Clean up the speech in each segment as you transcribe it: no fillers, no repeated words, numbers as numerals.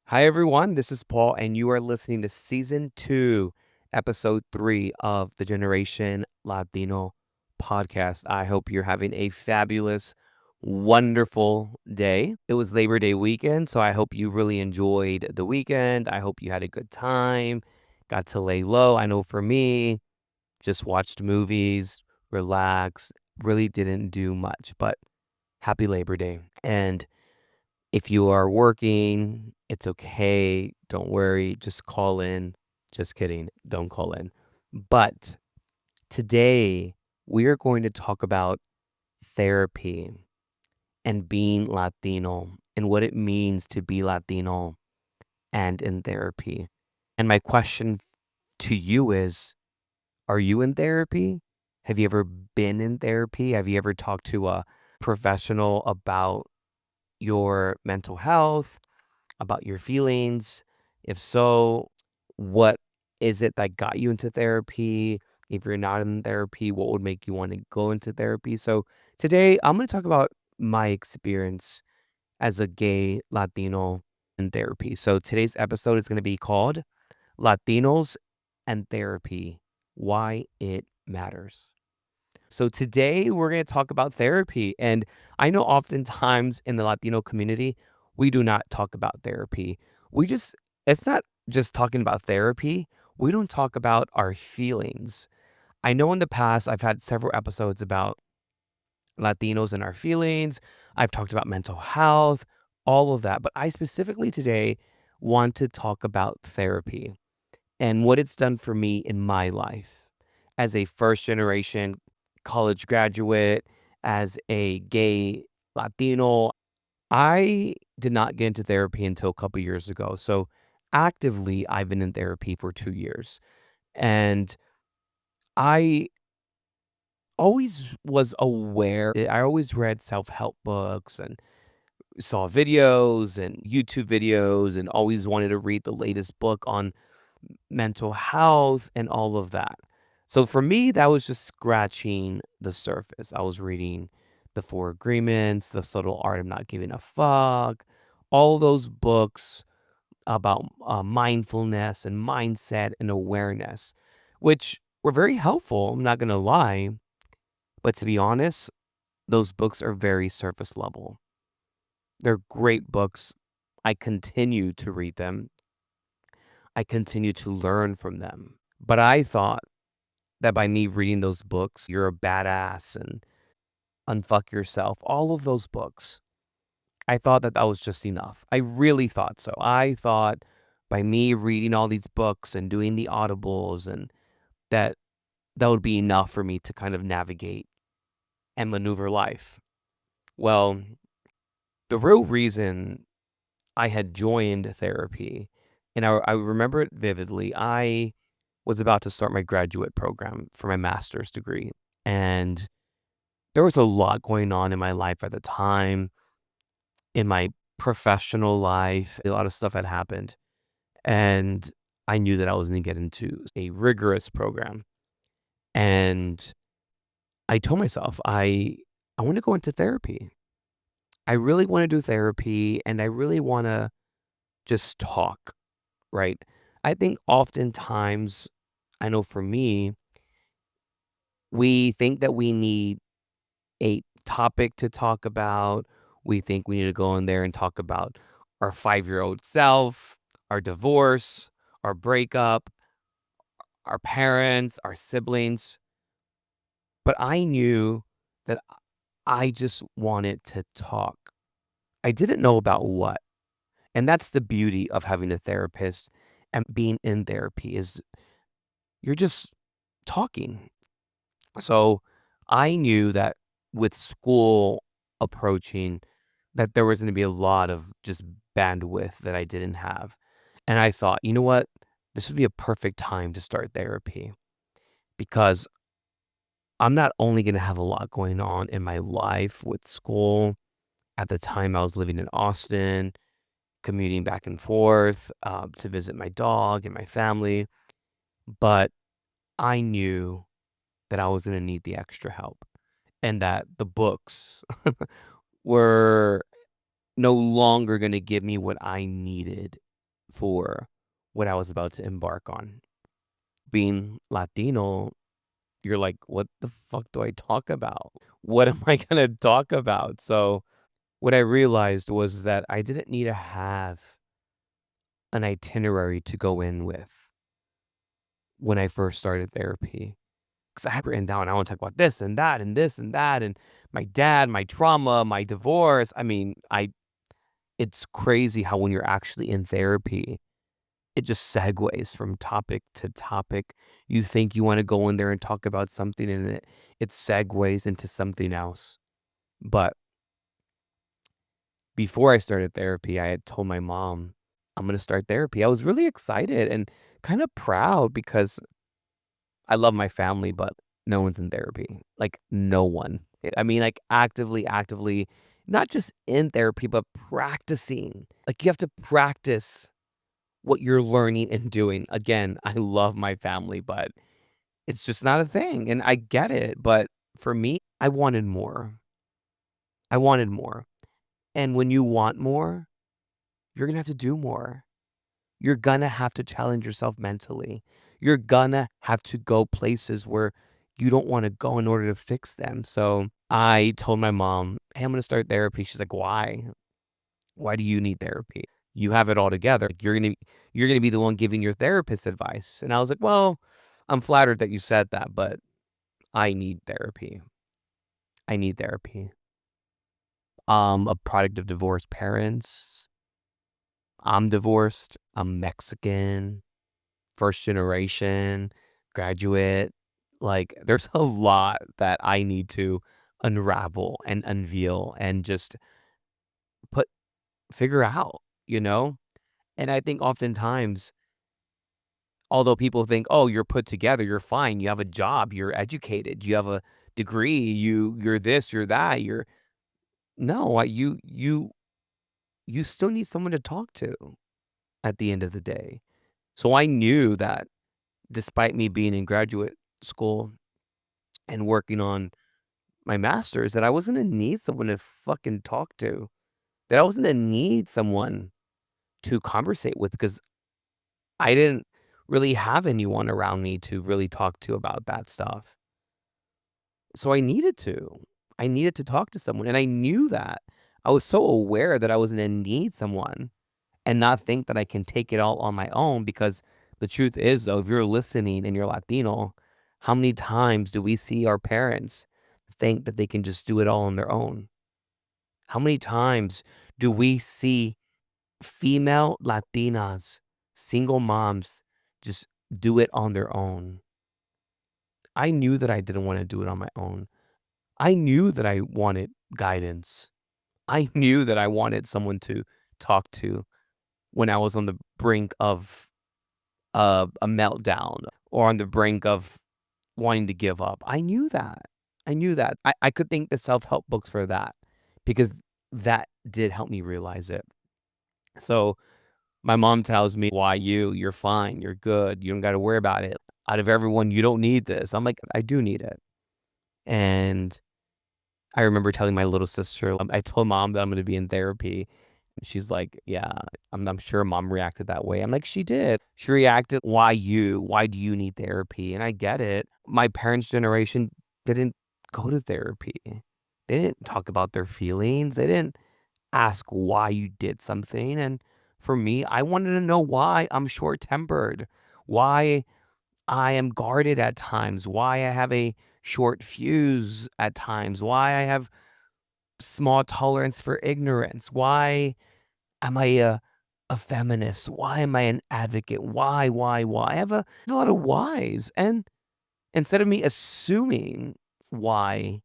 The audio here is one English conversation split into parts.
Hi, everyone. This is Paul, and you are listening to season 2, episode 3 of the Generation Latino podcast. I hope you're having a fabulous, wonderful day. It was Labor Day weekend, so I hope you really enjoyed the weekend. I hope you had a good time, got to lay low. I know for me, just watched movies, relaxed, really didn't do much, but happy Labor Day. And if you are working, it's okay. Don't worry. Just call in. Just kidding. Don't call in. But today we are going to talk about therapy and being Latino and what it means to be Latino and in therapy. And my question to you is, are you in therapy? Have you ever been in therapy? Have you ever talked to a professional about your mental health, about your feelings? If so, what is it that got you into therapy? If you're not in therapy, what would make you want to go into therapy? So, today I'm going to talk about my experience as a gay Latino in therapy. So, today's episode is going to be called Latinos and Therapy: Why It Matters. So today we're going to talk about therapy. And I know oftentimes in the Latino community, we do not talk about therapy. It's not just talking about therapy. We don't talk about our feelings. I know in the past, I've had several episodes about Latinos and our feelings. I've talked about mental health, all of that. But I specifically today want to talk about therapy and what it's done for me in my life as a first generation college graduate, as a gay Latino. I did not get into therapy until a couple years ago. So actively, I've been in therapy for 2 years. And I always was aware, I always read self help books and saw videos and YouTube videos and always wanted to read the latest book on mental health and all of that. So for me, that was just scratching the surface. I was reading The Four Agreements, The Subtle Art of Not Giving a Fuck, all those books about mindfulness and mindset and awareness, which were very helpful. I'm not going to lie. But to be honest, those books are very surface level. They're great books. I continue to read them. I continue to learn from them. But I thought that by me reading those books, You're a Badass and Unfuck Yourself, all of those books, I thought that that was just enough. I really thought so. I thought by me reading all these books and doing the audibles and that that would be enough for me to kind of navigate and maneuver life. Well, the real reason I had joined therapy, and I remember it vividly. I was about to start my graduate program for my master's degree, and there was a lot going on in my life at the time, in my professional life. A lot of stuff had happened, and I knew that I was going to get into a rigorous program. And I told myself, I want to go into therapy. I really want to do therapy, and I really want to just talk, right? I think oftentimes, I know for me, we think that we need a topic to talk about. We think we need to go in there and talk about our 5-year-old self, our divorce, our breakup, our parents, our siblings. But I knew that I just wanted to talk. I didn't know about what. And that's the beauty of having a therapist and being in therapy is you're just talking. So I knew that with school approaching, that there was going to be a lot of just bandwidth that I didn't have. And I thought, you know what? This would be a perfect time to start therapy because I'm not only going to have a lot going on in my life with school. At the time, I was living in Austin, commuting back and forth to visit my dog and my family. But I knew that I was going to need the extra help and that the books were no longer going to give me what I needed for what I was about to embark on. Being Latino, you're like, what the fuck do I talk about? What am I going to talk about? So, what I realized was that I didn't need to have an itinerary to go in with when I first started therapy. Because I had written down, I want to talk about this and that and this and that and my dad, my trauma, my divorce. I mean, it's crazy how when you're actually in therapy, it just segues from topic to topic. You think you want to go in there and talk about something and it segues into something else. But before I started therapy, I had told my mom, I'm going to start therapy. I was really excited and kind of proud because I love my family, but no one's in therapy. Like, no one. I mean, like, actively, not just in therapy, but practicing. Like, you have to practice what you're learning and doing. Again, I love my family, but it's just not a thing, and I get it, but for me, I wanted more. I wanted more, and when you want more, you're gonna have to do more. You're gonna have to challenge yourself mentally. You're gonna have to go places where you don't wanna go in order to fix them. So, I told my mom, "Hey, I'm gonna start therapy." She's like, "Why? Why do you need therapy? You have it all together. Like, you're gonna be the one giving your therapist advice." And I was like, "Well, I'm flattered that you said that, but I need therapy. I need therapy." A product of divorced parents. I'm divorced. I'm Mexican, first generation, graduate. Like, there's a lot that I need to unravel and unveil and just put figure out, you know? And I think oftentimes, although people think, "Oh, you're put together, you're fine, you have a job, you're educated, you have a degree, you're this, you're that, you're" No, you still need someone to talk to at the end of the day. So I knew that despite me being in graduate school and working on my master's, that I wasn't gonna need someone to fucking talk to, that I wasn't gonna need someone to conversate with because I didn't really have anyone around me to really talk to about that stuff. So I needed to. I needed to talk to someone, and I knew that. I was so aware that I was gonna need someone and not think that I can take it all on my own because the truth is, though, if you're listening and you're Latino, how many times do we see our parents think that they can just do it all on their own? How many times do we see female Latinas, single moms, just do it on their own? I knew that I didn't want to do it on my own. I knew that I wanted guidance. I knew that I wanted someone to talk to when I was on the brink of a meltdown or on the brink of wanting to give up. I knew that. I knew that. I could thank the self-help books for that because that did help me realize it. So my mom tells me, "Why you? You're fine. You're good. You don't got to worry about it. Out of everyone, you don't need this." I'm like, I do need it. And I remember telling my little sister, I told mom that I'm going to be in therapy. She's like, "Yeah, I'm sure mom reacted that way." I'm like, "She did. She reacted, why you? Why do you need therapy?" And I get it. My parents' generation didn't go to therapy. They didn't talk about their feelings. They didn't ask why you did something. And for me, I wanted to know why I'm short-tempered, why I am guarded at times, why I have a short fuse at times, why I have small tolerance for ignorance, why am I a feminist? Why am I an advocate? Why? I have a lot of whys, and instead of me assuming why,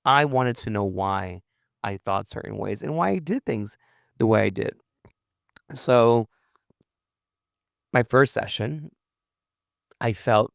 I wanted to know why I thought certain ways and why I did things the way I did. So, my first session, I felt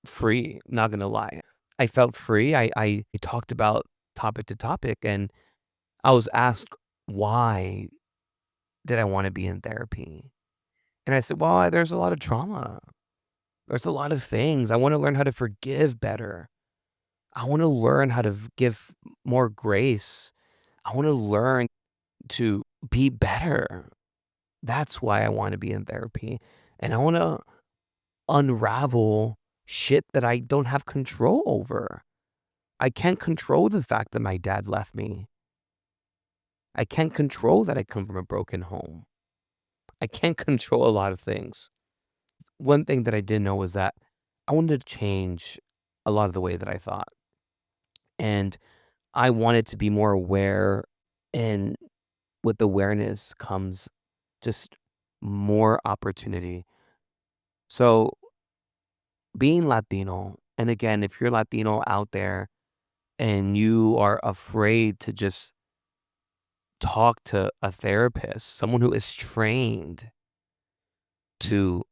free, not gonna lie. I felt free. I talked about topic to topic, and I was asked, "Why did I wanna be in therapy?" And I said, "Well, there's a lot of trauma. There's a lot of things. I wanna learn how to forgive better. I wanna learn how to give more grace. I wanna learn to be better." That's why I want to be in therapy. And I want to unravel shit that I don't have control over. I can't control the fact that my dad left me. I can't control that I come from a broken home. I can't control a lot of things. One thing that I did know was that I wanted to change a lot of the way that I thought. And I wanted to be more aware. And with awareness comes just more opportunity. So being Latino, and again, if you're Latino out there and you are afraid to just talk to a therapist, someone who is trained to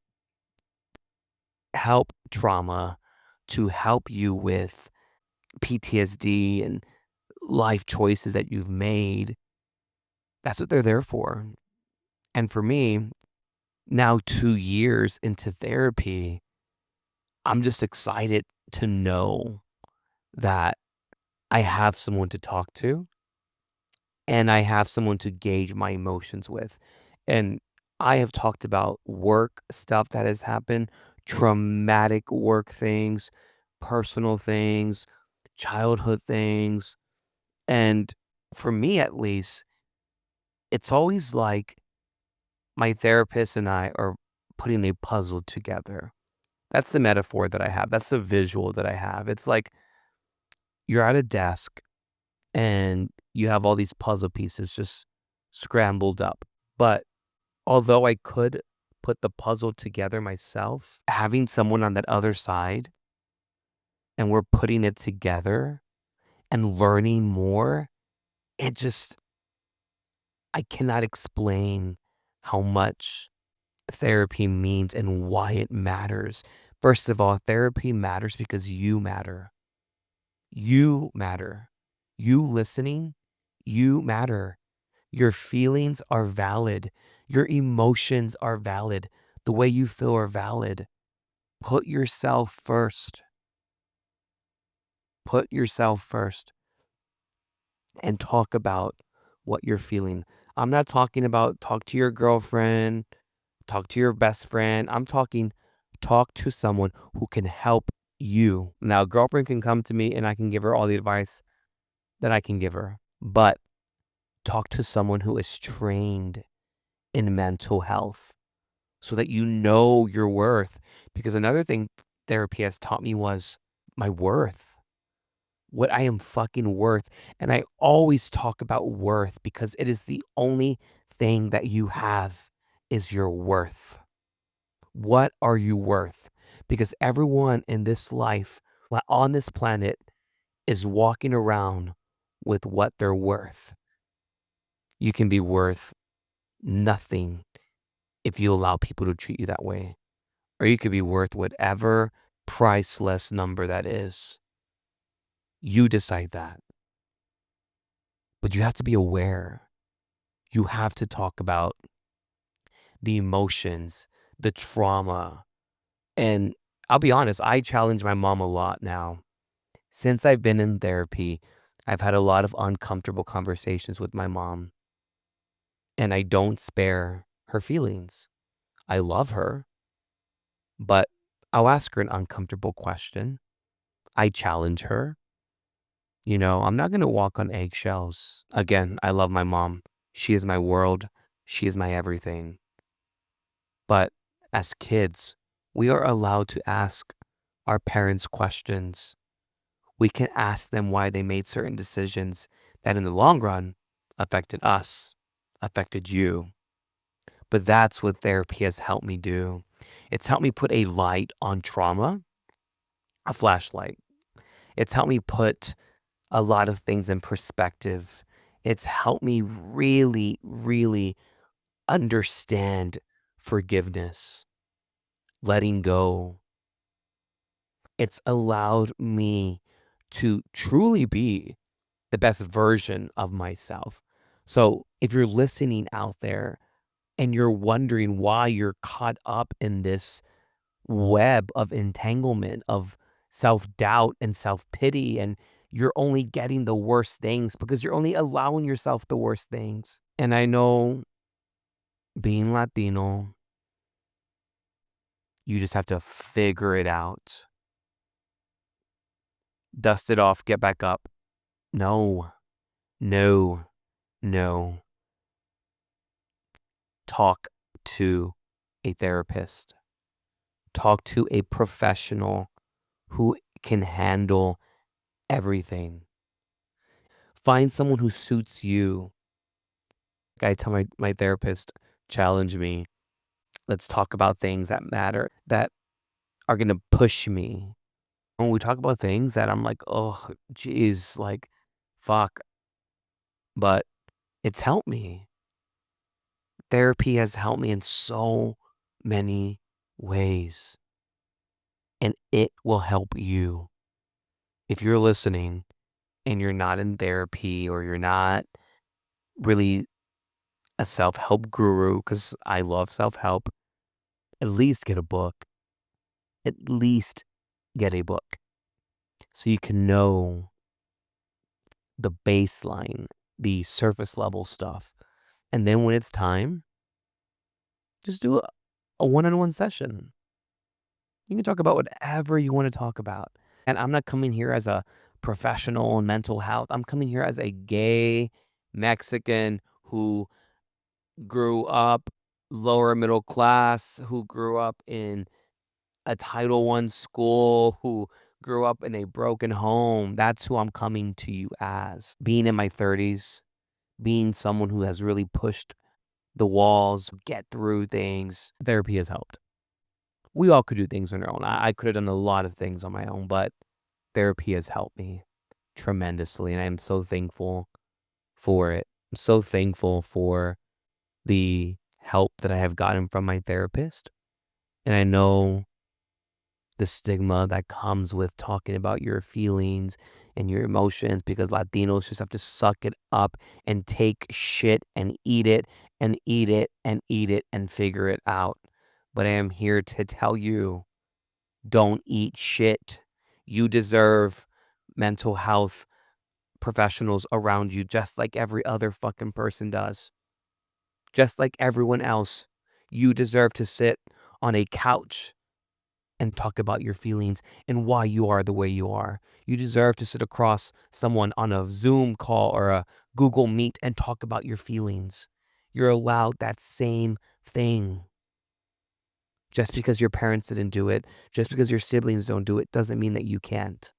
help trauma, to help you with PTSD and life choices that you've made, that's what they're there for. And for me, now 2 years into therapy, I'm just excited to know that I have someone to talk to and I have someone to gauge my emotions with. And I have talked about work stuff that has happened, traumatic work things, personal things, childhood things. And for me, at least, it's always like my therapist and I are putting a puzzle together. That's the metaphor that I have. That's the visual that I have. It's like you're at a desk and you have all these puzzle pieces just scrambled up. But although I could put the puzzle together myself, having someone on that other side and we're putting it together and learning more, it just, I cannot explain how much therapy means and why it matters. First of all, therapy matters because you matter. You matter. You listening, you matter. Your feelings are valid. Your emotions are valid. The way you feel are valid. Put yourself first. Put yourself first and talk about what you're feeling. I'm not talking about talk to your girlfriend, talk to your best friend. I'm talking talk to someone who can help you. Now, girlfriend can come to me and I can give her all the advice that I can give her, but talk to someone who is trained in mental health so that you know your worth. Because another thing therapy has taught me was my worth, what I am fucking worth. And I always talk about worth because it is the only thing that you have is your worth. What are you worth? Because everyone in this life, on this planet, is walking around with what they're worth. You can be worth nothing if you allow people to treat you that way. Or you could be worth whatever priceless number that is. You decide that. But you have to be aware. You have to talk about the emotions, the trauma. And I'll be honest, I challenge my mom a lot now. Since I've been in therapy, I've had a lot of uncomfortable conversations with my mom. And I don't spare her feelings. I love her, but I'll ask her an uncomfortable question. I challenge her. You know, I'm not going to walk on eggshells. Again, I love my mom. She is my world. She is my everything. But as kids, we are allowed to ask our parents questions. We can ask them why they made certain decisions that in the long run affected us, affected you. But that's what therapy has helped me do. It's helped me put a light on trauma, a flashlight. It's helped me put a lot of things in perspective. It's helped me really, really understand forgiveness, letting go. It's allowed me to truly be the best version of myself. So if you're listening out there and you're wondering why you're caught up in this web of entanglement, of self doubt and self pity, and you're only getting the worst things because you're only allowing yourself the worst things. And I know being Latino, you just have to figure it out. Dust it off, get back up. No, no, no. Talk to a therapist. Talk to a professional who can handle everything. Find someone who suits you. I tell my therapist, challenge me. Let's talk about things that matter, that are going to push me. When we talk about things that I'm like, oh, geez, like, fuck. But it's helped me. Therapy has helped me in so many ways. And it will help you. If you're listening and you're not in therapy or you're not really a self-help guru, because I love self-help, at least get a book. At least get a book so you can know the baseline, the surface level stuff. And then when it's time, just do a one-on-one session. You can talk about whatever you want to talk about. And I'm not coming here as a professional in mental health. I'm coming here as a gay Mexican who grew up lower middle class, who grew up in a Title I school, who grew up in a broken home. That's who I'm coming to you as. Being in my 30s, being someone who has really pushed the walls, get through things, therapy has helped. We all could do things on our own. I could have done a lot of things on my own, but therapy has helped me tremendously, and I'm so thankful for it. I'm so thankful for the help that I have gotten from my therapist. And I know the stigma that comes with talking about your feelings and your emotions, because Latinos just have to suck it up and take shit and eat it and eat it and eat it and figure it out. But I am here to tell you, don't eat shit. You deserve mental health professionals around you just like every other fucking person does. Just like everyone else. You deserve to sit on a couch and talk about your feelings and why you are the way you are. You deserve to sit across someone on a Zoom call or a Google Meet and talk about your feelings. You're allowed that same thing. Just because your parents didn't do it, just because your siblings don't do it, doesn't mean that you can't.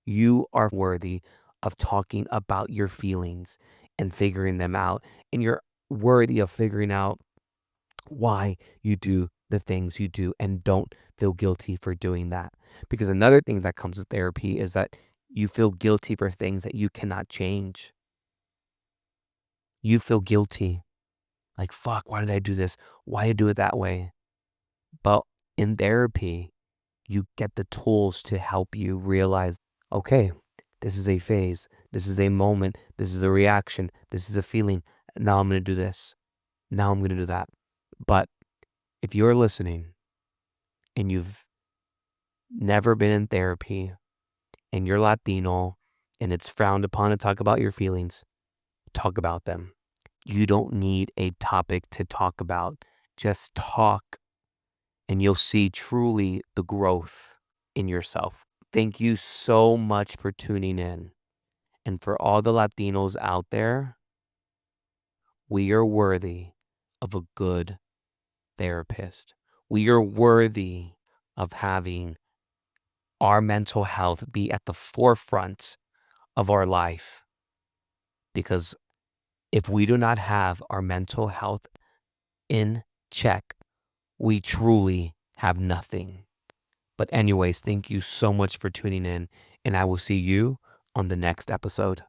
You are worthy of talking about your feelings and figuring them out. And you're worthy of figuring out why you do the things you do, and don't feel guilty for doing that. Because another thing that comes with therapy is that you feel guilty for things that you cannot change. You feel guilty. Like, fuck, why did I do this? Why did I do it that way? But in therapy, you get the tools to help you realize, okay, this is a phase. This is a moment. This is a reaction. This is a feeling. Now I'm going to do this. Now I'm going to do that. But if you're listening and you've never been in therapy and you're Latino and it's frowned upon to talk about your feelings, talk about them. You don't need a topic to talk about. Just talk and you'll see truly the growth in yourself. Thank you so much for tuning in. And for all the Latinos out there, we are worthy of a good therapist. We are worthy of having our mental health be at the forefront of our life. Because if we do not have our mental health in check, we truly have nothing. But anyways, thank you so much for tuning in, and I will see you on the next episode.